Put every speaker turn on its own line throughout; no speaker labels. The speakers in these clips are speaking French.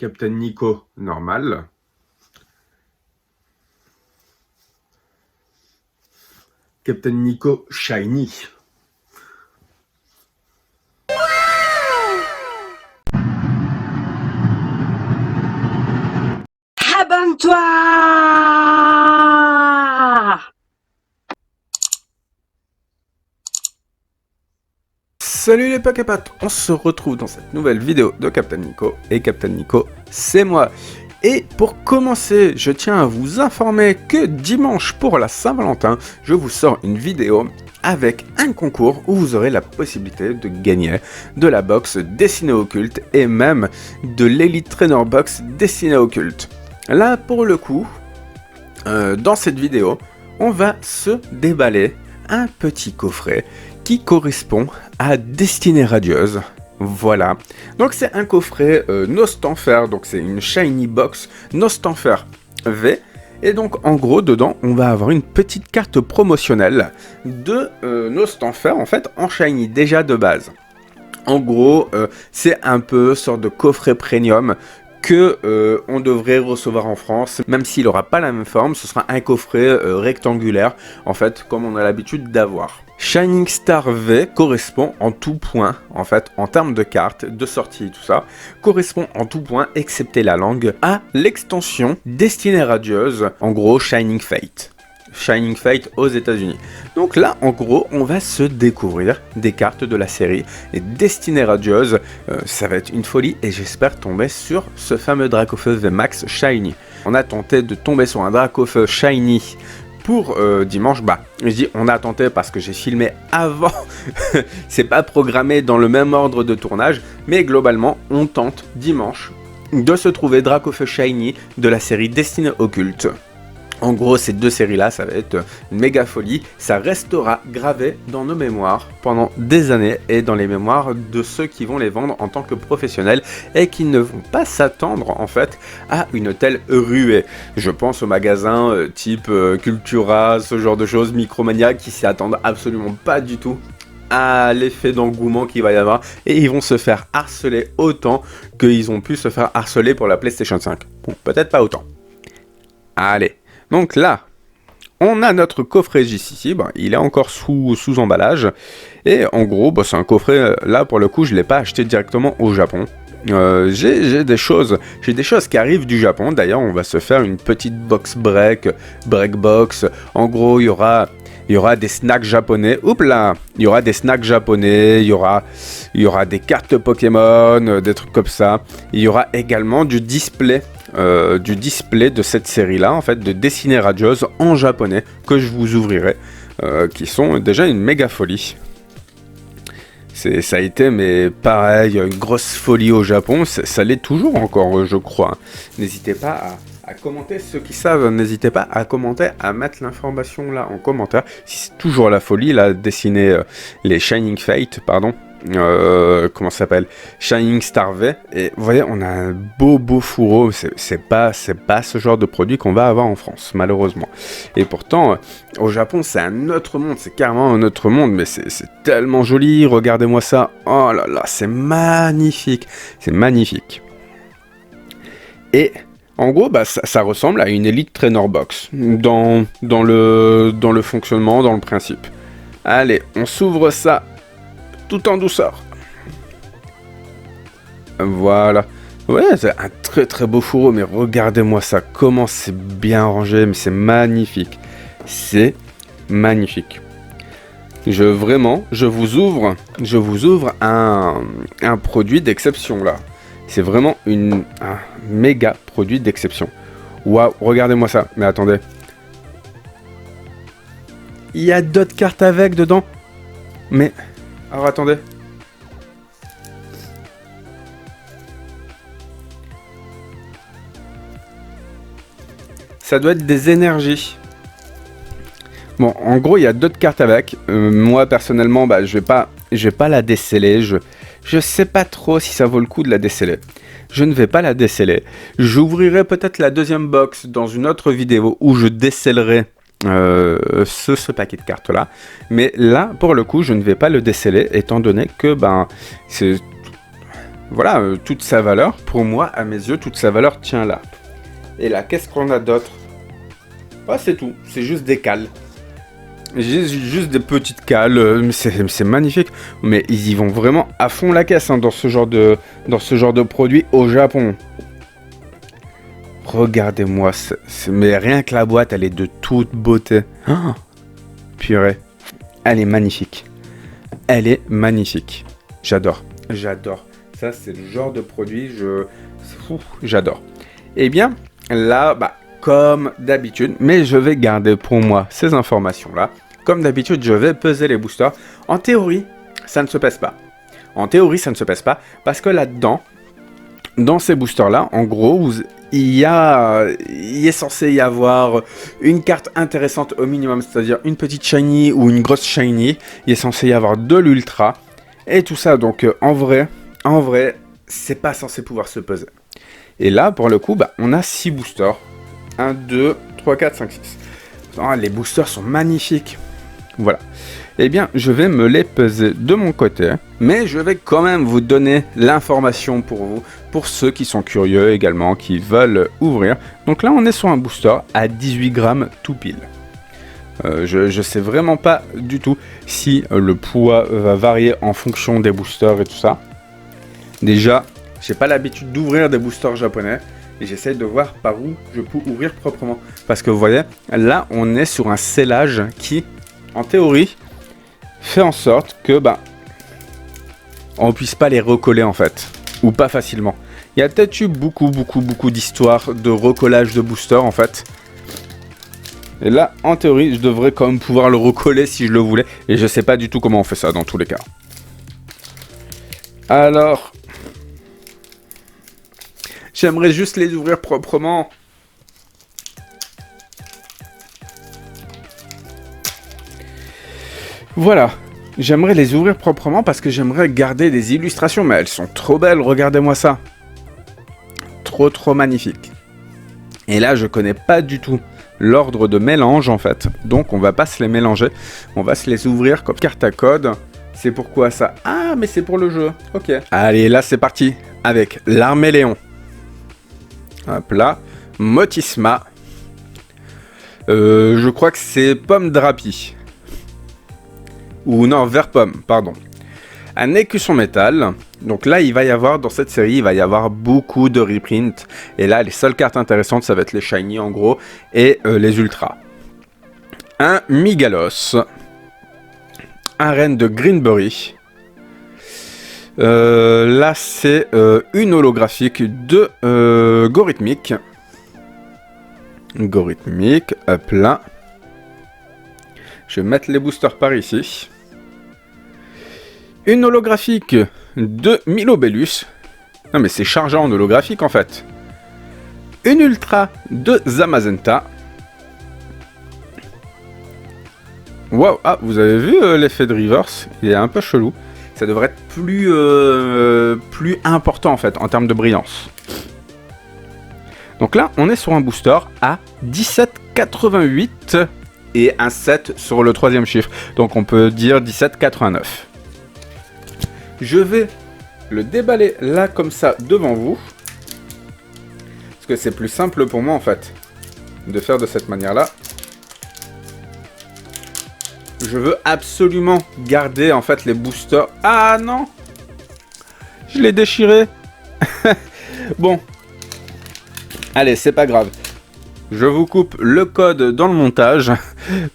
Captain Nico, normal. Captain Nico, shiny.
Abonne-toi!
Salut les Poképotes, on se retrouve dans cette nouvelle vidéo de Captain Nico, et Captain Nico, c'est moi. Et pour commencer, je tiens à vous informer que dimanche pour la Saint-Valentin, je vous sors une vidéo avec un concours où vous aurez la possibilité de gagner de la box destinée au culte et même de l'Elite Trainer Box destinée au culte. Là, pour le coup, dans cette vidéo, on va se déballer un petit coffret qui correspond à Destinée Radieuse. Voilà. Donc c'est un coffret Nostanfer, donc c'est une Shiny Box Nostanfer V. Et donc en gros dedans on va avoir une petite carte promotionnelle de Nostanfer en fait en Shiny déjà de base. En gros c'est un peu sorte de coffret premium que on devrait recevoir en France, même s'il n'aura pas la même forme, ce sera un coffret rectangulaire, en fait, comme on a l'habitude d'avoir. Shining Star V correspond en tout point, en fait, en termes de cartes, de sortie et tout ça, correspond en tout point, excepté la langue, à l'extension Destinée Radieuse, en gros Shining Fate. Shining Fate aux États-Unis. Donc là, en gros, on va se découvrir des cartes de la série et Destinée Radieuse. Ça va être une folie et j'espère tomber sur ce fameux Dracofeu VMAX Shiny. On a tenté de tomber sur un Dracofeu Shiny pour dimanche. Bah, je dis on a tenté parce que j'ai filmé avant. C'est pas programmé dans le même ordre de tournage, mais globalement, on tente dimanche de se trouver Dracofeu Shiny de la série Destinée au culte. En gros, ces deux séries-là, ça va être une méga folie. Ça restera gravé dans nos mémoires pendant des années et dans les mémoires de ceux qui vont les vendre en tant que professionnels et qui ne vont pas s'attendre en fait à une telle ruée. Je pense aux magasins type Cultura, ce genre de choses, Micromania, qui s'y attendent absolument pas du tout à l'effet d'engouement qu'il va y avoir et ils vont se faire harceler autant qu'ils ont pu se faire harceler pour la PlayStation 5. Bon, peut-être pas autant. Allez. Donc là, on a notre coffret JCC, bah, il est encore sous emballage, et en gros, bah, c'est un coffret, là pour le coup, je ne l'ai pas acheté directement au Japon. J'ai des choses qui arrivent du Japon, d'ailleurs on va se faire une petite box break box, en gros il y aura des snacks japonais, oups là, il y aura des snacks japonais, il y aura des cartes Pokémon, des trucs comme ça, il y aura également du display de cette série-là, en fait, de Destinée Radieuse en japonais, que je vous ouvrirai, qui sont déjà une méga folie. Ça a été, mais pareil, une grosse folie au Japon, ça l'est toujours encore, je crois. N'hésitez pas à commenter, ceux qui savent, n'hésitez pas à commenter, à mettre l'information là en commentaire, si c'est toujours la folie, là, dessiner les Shining Fate, pardon. Comment ça s'appelle, Shining Star V, et vous voyez on a un beau fourreau, c'est pas ce genre de produit qu'on va avoir en France malheureusement, et pourtant au Japon c'est un autre monde, c'est carrément un autre monde, mais c'est tellement joli, regardez-moi ça, oh là là, c'est magnifique, et en gros bah, ça ressemble à une Elite Trainer Box dans le fonctionnement, dans le principe. Allez, on s'ouvre ça tout en douceur. Voilà. Ouais, c'est un très beau fourreau, mais regardez-moi ça, comment c'est bien rangé, mais c'est magnifique. C'est magnifique. Je vous ouvre un produit d'exception là. C'est vraiment un méga produit d'exception. Waouh, regardez-moi ça. Mais attendez. Il y a d'autres cartes avec dedans. Mais alors attendez. Ça doit être des énergies. Bon, en gros, il y a d'autres cartes avec. Moi, personnellement, bah, je vais pas la déceler. Je sais pas trop si ça vaut le coup de la déceler. Je ne vais pas la déceler. J'ouvrirai peut-être la deuxième box dans une autre vidéo où je décèlerai ce paquet de cartes là, mais là pour le coup je ne vais pas le déceler étant donné que ben c'est voilà, toute sa valeur, pour moi, à mes yeux, toute sa valeur tient là. Et là, qu'est-ce qu'on a d'autre? Ah, c'est tout, c'est juste des cales. Juste des petites cales, mais c'est magnifique. Mais ils y vont vraiment à fond la caisse hein, dans ce genre de produit au Japon. Regardez-moi, mais rien que la boîte, elle est de toute beauté. Oh, purée, elle est magnifique. Elle est magnifique. J'adore. Ça, c'est le genre de produit, j'adore. Eh bien, là, comme d'habitude, mais je vais garder pour moi ces informations-là. Comme d'habitude, je vais peser les boosters. En théorie, ça ne se pèse pas. Parce que là-dedans, dans ces boosters-là, en gros, il est censé y avoir une carte intéressante au minimum, c'est-à-dire une petite shiny ou une grosse shiny. Il est censé y avoir de l'ultra et tout ça. Donc, en vrai, c'est pas censé pouvoir se peser. Et là, pour le coup, on a 6 boosters. 1, 2, 3, 4, 5, 6. Oh, les boosters sont magnifiques. Voilà. Eh bien, je vais me les peser de mon côté. Mais je vais quand même vous donner l'information pour vous. Pour ceux qui sont curieux également, qui veulent ouvrir. Donc là, on est sur un booster à 18 grammes tout pile. Je sais vraiment pas du tout si le poids va varier en fonction des boosters et tout ça. Déjà, j'ai pas l'habitude d'ouvrir des boosters japonais. Et j'essaie de voir par où je peux ouvrir proprement. Parce que vous voyez, là, on est sur un scellage qui, en théorie, fait en sorte que, on puisse pas les recoller, en fait. Ou pas facilement. Il y a peut-être eu beaucoup d'histoires de recollage de boosters, en fait. Et là, en théorie, je devrais quand même pouvoir le recoller si je le voulais. Et je sais pas du tout comment on fait ça, dans tous les cas. Alors... j'aimerais juste les ouvrir proprement. Voilà. J'aimerais les ouvrir proprement parce que j'aimerais garder des illustrations. Mais elles sont trop belles, regardez-moi ça. Trop magnifique. Et là, je connais pas du tout l'ordre de mélange en fait. Donc, on va pas se les mélanger. On va se les ouvrir comme carte à code. C'est pourquoi ça? Ah, mais c'est pour le jeu. Ok. Allez, là, c'est parti. Avec l'armée Léon. Hop là, Motisma. Je crois que c'est Pomme Drapi. Ou non, Vert Pomme, pardon. Un écusson métal. Donc là, il va y avoir, dans cette série, il va y avoir beaucoup de reprints. Et là, les seules cartes intéressantes, ça va être les shiny en gros. Et les ultras. Un Migalos. Un reine de Greenberry. Là, c'est une holographique de Gorhythmic. Gorhythmic, hop là. Je vais mettre les boosters par ici. Une holographique de Milobellus. Non, mais c'est chargeant en holographique en fait. Une ultra de Zamazenta. Waouh, ah, vous avez vu l'effet de reverse? Il est un peu chelou. Ça devrait être plus important en fait en termes de brillance. Donc là, on est sur un booster à 17,88 et un 7 sur le troisième chiffre. Donc on peut dire 17,89. Je vais le déballer là comme ça devant vous. Parce que c'est plus simple pour moi en fait de faire de cette manière-là. Je veux absolument garder en fait les boosters. Ah non! Je l'ai déchiré. Bon. Allez, c'est pas grave. Je vous coupe le code dans le montage.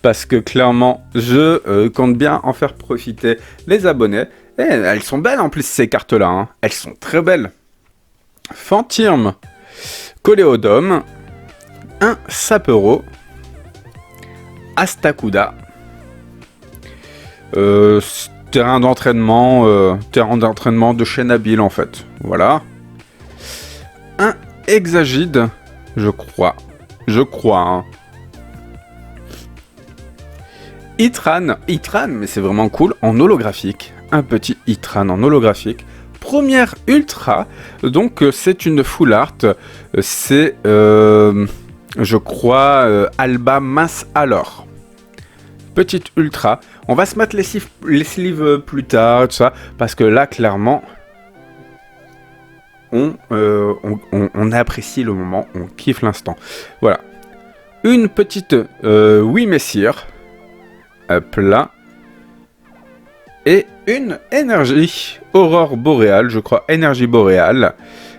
Parce que clairement, je compte bien en faire profiter les abonnés. Et elles sont belles en plus ces cartes-là. Hein. Elles sont très belles. Fantirme. Coléodome. Un Sapero. Astacuda. Terrain d'entraînement de Chenabile en fait. Voilà. Un Hexagide, je crois. Hein. Itran, mais c'est vraiment cool, en holographique. Un petit Itran en holographique. Première ultra, donc c'est une full art. C'est, je crois, Alba Mince alors. Petite ultra. On va se mettre les sleeves plus tard, tout ça. Parce que là, clairement... on apprécie le moment, on kiffe l'instant. Voilà. Une petite oui messire. Hop là. Et une énergie aurore boréale, je crois, énergie boréale.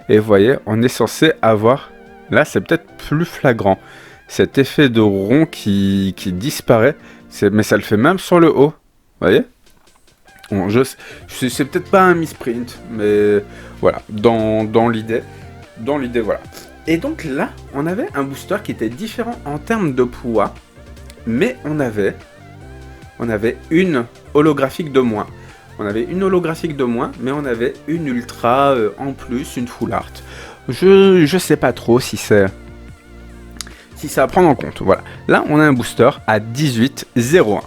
Et vous voyez, on est censé avoir, là c'est peut-être plus flagrant, cet effet de rond qui disparaît, mais ça le fait même sur le haut, vous voyez. Bon, c'est peut-être pas un misprint, mais voilà, dans l'idée, voilà. Et donc là, on avait un booster qui était différent en termes de poids, mais on avait une holographique de moins. On avait une holographique de moins, mais on avait une ultra en plus, une full art. Je sais pas trop si c'est à prendre en compte. Voilà. Là, on a un booster à 18,01.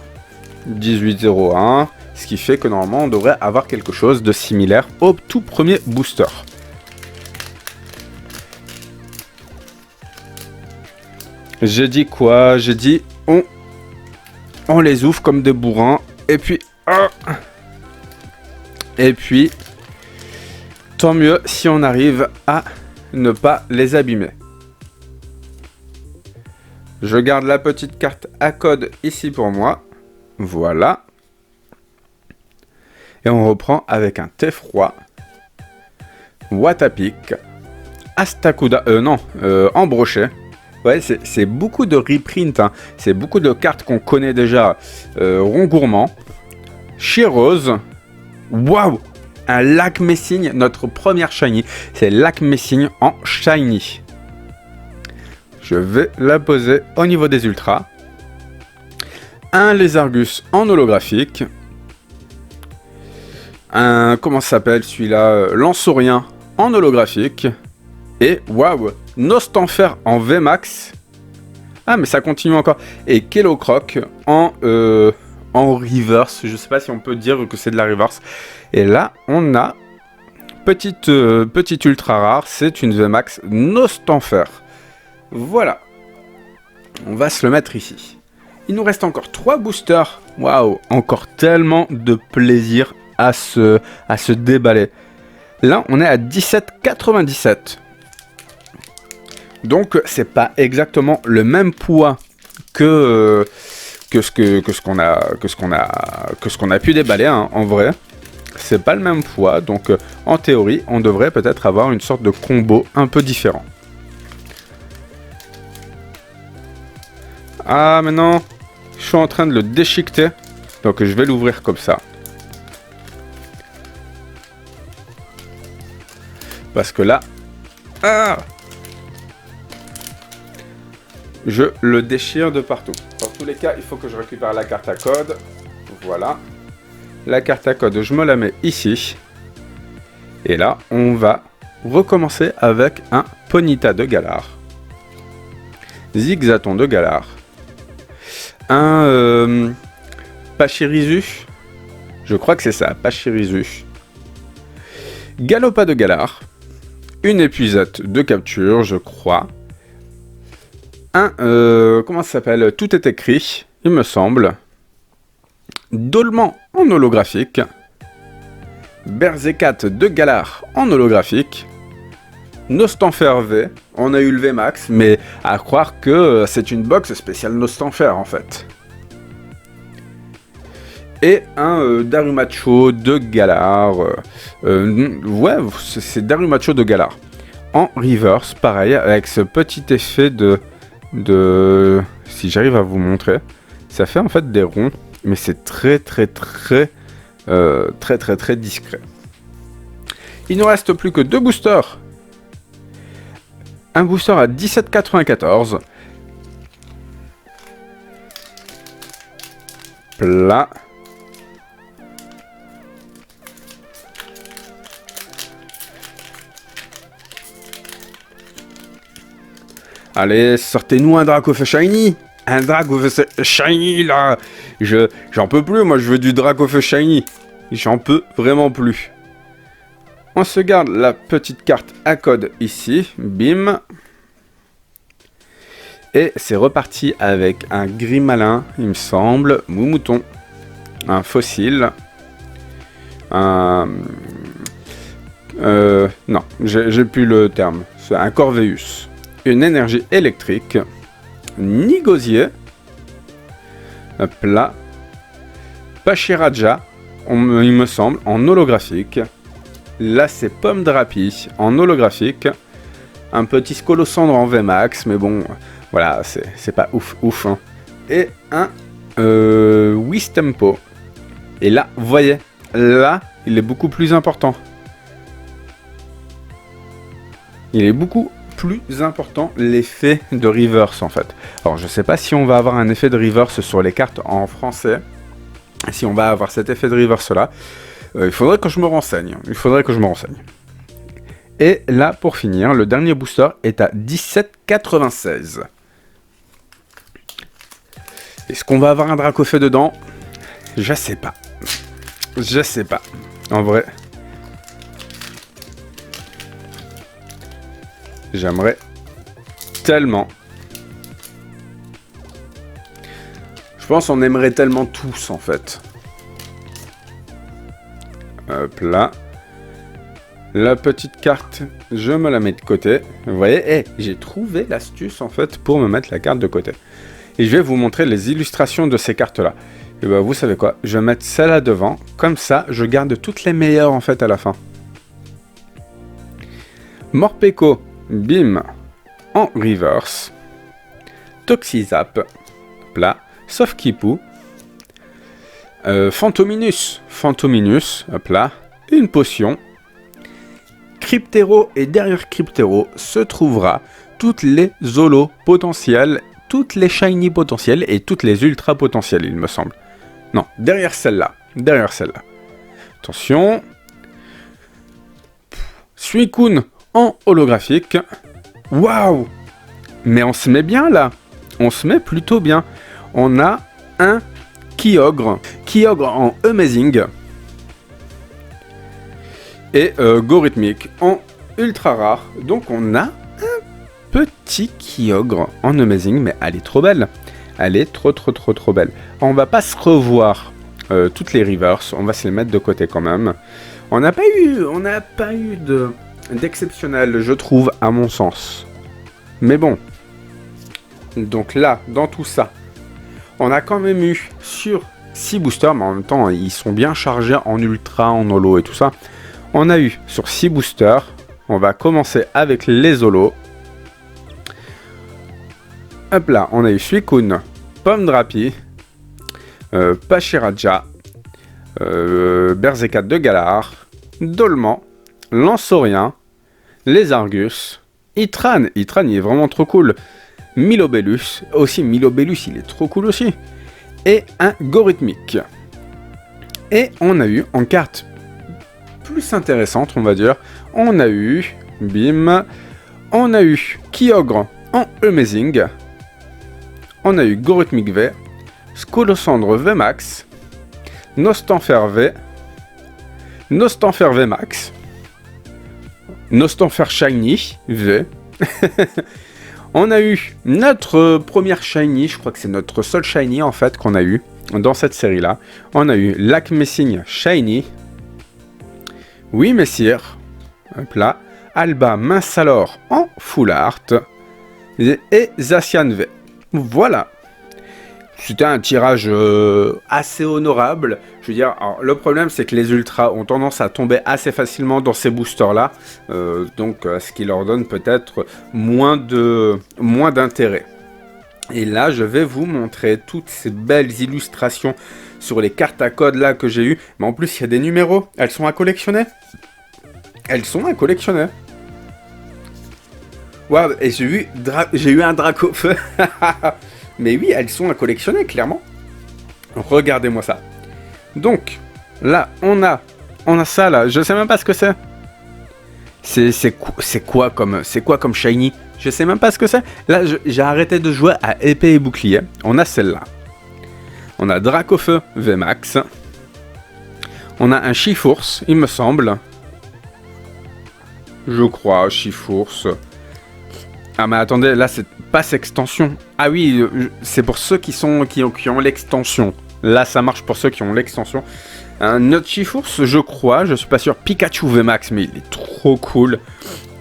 18,01, ce qui fait que normalement, on devrait avoir quelque chose de similaire au tout premier booster. J'ai dit quoi? J'ai dit on les ouvre comme des bourrins. Et puis, tant mieux si on arrive à ne pas les abîmer. Je garde la petite carte à code ici pour moi. Voilà. Et on reprend avec un thé froid. Watapic. Astakuda. Embrochet. Ouais, c'est beaucoup de reprint. Hein. C'est beaucoup de cartes qu'on connaît déjà. Rond gourmand. Chirose. Waouh! Un lac Messing, notre première shiny. C'est lac Messing en shiny. Je vais la poser au niveau des ultras. Un Lézargus en holographique. Un, comment ça s'appelle celui-là? Lanceaurien en holographique. Et waouh! Nostanfer en VMAX. Ah, mais ça continue encore. Et Kellocroc en reverse. Je sais pas si on peut dire que c'est de la reverse. Et là, on a petite ultra rare. C'est une VMAX Nostanfer. Voilà. On va se le mettre ici. Il nous reste encore 3 boosters. Waouh, encore tellement de plaisir à se déballer. Là, on est à 17,97. Donc, c'est pas exactement le même poids que ce qu'on a pu déballer, hein, en vrai. C'est pas le même poids, donc en théorie, on devrait peut-être avoir une sorte de combo un peu différent. Ah, maintenant, je suis en train de le déchiqueter, donc je vais l'ouvrir comme ça. Parce que là, je le déchire de partout. Dans tous les cas, il faut que je récupère la carte à code. Voilà. La carte à code, je me la mets ici. Et là, on va recommencer avec un Ponyta de Galar. Zigzaton de Galar. Un Pachirisu. Je crois que c'est ça, Pachirisu. Galopa de Galar. Une épuisette de capture, je crois. Un, comment ça s'appelle? Tout est écrit, il me semble. Dolman en holographique. Berzecat de Galar en holographique. Nostanfer V, on a eu le VMAX, mais à croire que c'est une box spéciale Nostanfer en fait. Et un Darumacho de Galar. Ouais, c'est Darumacho de Galar. En reverse, pareil, avec ce petit effet de si j'arrive à vous montrer, ça fait en fait des ronds, mais c'est très discret. Il ne reste plus que 2 boosters. Un booster à 17,94. Plat. Allez, sortez-nous un Dracofeu Shiny. Un Dracofeu Shiny, là. J'en peux plus, moi, je veux du Dracofeu Shiny. J'en peux vraiment plus. On se garde la petite carte à code ici. Bim. Et c'est reparti avec un Grimalin, il me semble. Moumouton. Un fossile. Un Non, j'ai plus le terme. C'est un Corveus. Une énergie électrique. Nigosier. Hop là. Pachiraja, il me semble, en holographique. Là, c'est Pomme Drapi en holographique. Un petit Scolosandre en VMAX, mais bon, voilà, c'est pas ouf. Hein. Et un Wistempo. Et là, vous voyez, là, il est beaucoup plus important. Il est beaucoup plus important l'effet de reverse en fait. Alors je sais pas si on va avoir un effet de reverse sur les cartes en français. Si on va avoir cet effet de reverse là. Il faudrait que je me renseigne. Et là, pour finir, le dernier booster est à 17,96. Est-ce qu'on va avoir un Dracofeu dedans? Je sais pas. En vrai. J'aimerais tellement. Je pense qu'on aimerait tellement tous, en fait. Hop là. La petite carte, je me la mets de côté. Vous voyez, j'ai trouvé l'astuce en fait pour me mettre la carte de côté. Et je vais vous montrer les illustrations de ces cartes-là. Et ben vous savez quoi, je vais mettre celle-là devant. Comme ça, je garde toutes les meilleures en fait à la fin. Morpeko, bim, en reverse. Toxizap, là. Sofkipu. Phantominus, hop là. Une potion. Cryptero, et derrière Cryptero se trouvera toutes les Zolos potentielles, toutes les Shiny potentielles et toutes les Ultra potentielles, il me semble. Non, derrière celle-là. Attention. Suicune en holographique. Waouh! Mais on se met bien là. On se met plutôt bien. On a un Kyogre en Amazing. Et Gorhythmic en ultra rare. Donc on a un petit Kyogre en Amazing, mais elle est trop belle. Elle est trop belle. On va pas se revoir toutes les reverse, on va se les mettre de côté quand même. On n'a pas eu d'exceptionnel, je trouve, à mon sens. Mais bon. Donc là, dans tout ça, on a quand même eu sur 6 boosters, mais en même temps, ils sont bien chargés en ultra, en holo et tout ça. On a eu sur 6 boosters, on va commencer avec les holos. Hop là, on a eu Suicune, Pomme Drapi, Pachiraja, Berzecat de Galar, Dolman, Lansaurien, les Argus, Itran, il est vraiment trop cool, Milobellus, il est trop cool aussi, et un Gorhythmic. Et on a eu en carte plus intéressante, on va dire, on a eu Kyogre en Amazing, on a eu Gorhythmic V, Scolosandre VMAX, Nostanfer V, Nostanfer VMAX, Nostanfer Shiny V. On a eu notre première Shiny, je crois que c'est notre seul Shiny en fait qu'on a eu dans cette série là. On a eu Lakmessing Shiny. Oui messire. Hop là. Alba Minsalor en Full Art. Et Zacian V. Voilà. C'était un tirage assez honorable. Je veux dire, alors, le problème c'est que les ultras ont tendance à tomber assez facilement dans ces boosters là. Ce qui leur donne peut-être moins d'intérêt. Et là, je vais vous montrer toutes ces belles illustrations sur les cartes à code là que j'ai eues. Mais en plus, il y a des numéros. Elles sont à collectionner. Waouh, et j'ai eu un Dracofeu. Mais oui, elles sont à collectionner, clairement. Regardez-moi ça. Donc, là, on a ça, là. Je sais même pas ce que c'est. C'est quoi comme Shiny? Je sais même pas ce que c'est. Là, j'ai arrêté de jouer à épée et bouclier. On a celle-là. On a Dracofeu VMAX. On a un Chifours, il me semble. Je crois, Chifours. Ah mais attendez, là c'est passe extension. Ah oui, c'est pour ceux qui ont l'extension. Là ça marche pour ceux qui ont l'extension. Un autre Chifours, je crois, je suis pas sûr, Pikachu VMAX, mais il est trop cool.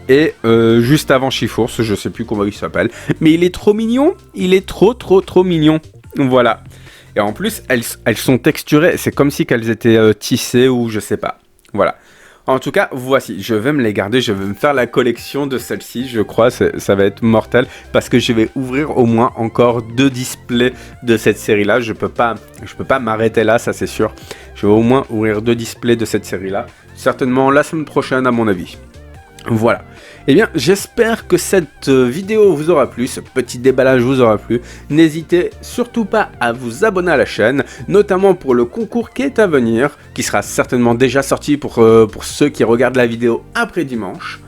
Et juste avant Chifours, je sais plus comment il s'appelle, mais il est trop mignon, il est trop mignon. Voilà. Et en plus, elles sont texturées, c'est comme si qu'elles étaient tissées ou je sais pas. Voilà. En tout cas, voici, je vais me les garder, je vais me faire la collection de celles-ci, je crois, ça va être mortel, parce que je vais ouvrir au moins encore 2 displays de cette série-là, je peux pas m'arrêter là, ça c'est sûr. Je vais au moins ouvrir 2 displays de cette série-là, certainement la semaine prochaine à mon avis. Voilà. Eh bien, j'espère que cette vidéo vous aura plu, ce petit déballage vous aura plu. N'hésitez surtout pas à vous abonner à la chaîne, notamment pour le concours qui est à venir, qui sera certainement déjà sorti pour ceux qui regardent la vidéo après dimanche.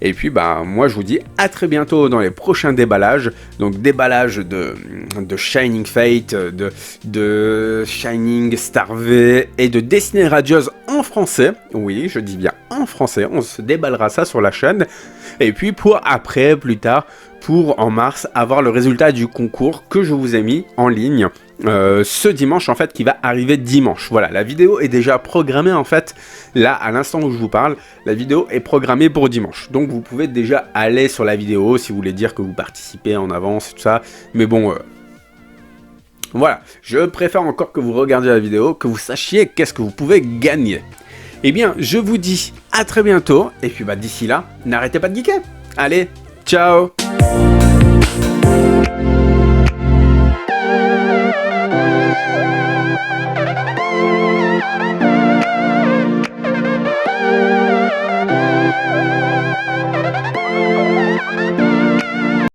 Et puis, moi, je vous dis à très bientôt dans les prochains déballages. Donc, déballage de Shining Fate, de Shining Star V et de Destiny Radieuse en français. Oui, je dis bien en français. On se déballera ça sur la chaîne. Et puis, pour après, plus tard, pour en mars, avoir le résultat du concours que je vous ai mis en ligne ce dimanche, en fait, qui va arriver dimanche. Voilà, la vidéo est déjà programmée, en fait, là, à l'instant où je vous parle, la vidéo est programmée pour dimanche. Donc, vous pouvez déjà aller sur la vidéo si vous voulez dire que vous participez en avance et tout ça. Mais bon, voilà, je préfère encore que vous regardiez la vidéo, que vous sachiez qu'est-ce que vous pouvez gagner. Eh bien, je vous dis à très bientôt, et puis d'ici là, n'arrêtez pas de geeker. Allez, ciao!